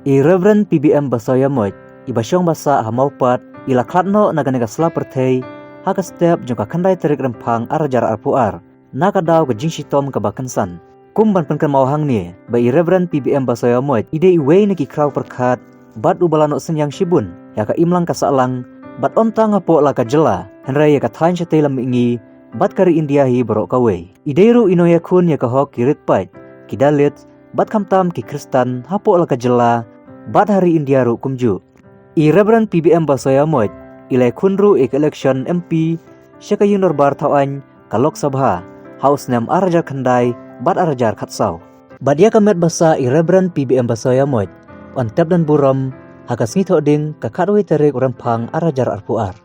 I Reverend PBM Basoyamot, I Basyong Basa Hamaupat, ila klatno naga sela pertei, haka step jungka kandai terik rempang arajar arpuar, naga daw ke jingsitom ke bakansan. Kumban penkan mawahang ni, ba I Reverend PBM Basoyamot, ide iwei neki kraw perkat, bat ubalano senyang shibun, yaka imlang kasalang, bat ontang apo laka jela, henrai yaka tain syatay lamingi, bat kari Indiahi borok kawe. Ideiru inoya kun yaka hok kirit pait, kidalit, bat kamtam ki Kristan hapo laka jela, bat hari India ru kumju. I Reverend PBM Basoyamot, ilai kunru ik election MP, syaka yunor bar tauan, kalok sabha, haus nem arajar kandai, bat arajar katsau. Bat ya kamet basa I Reverend PBM Basoyamot, on tep dan buram, hakas ngito ding kakadwi terik rempang arajar arpuar.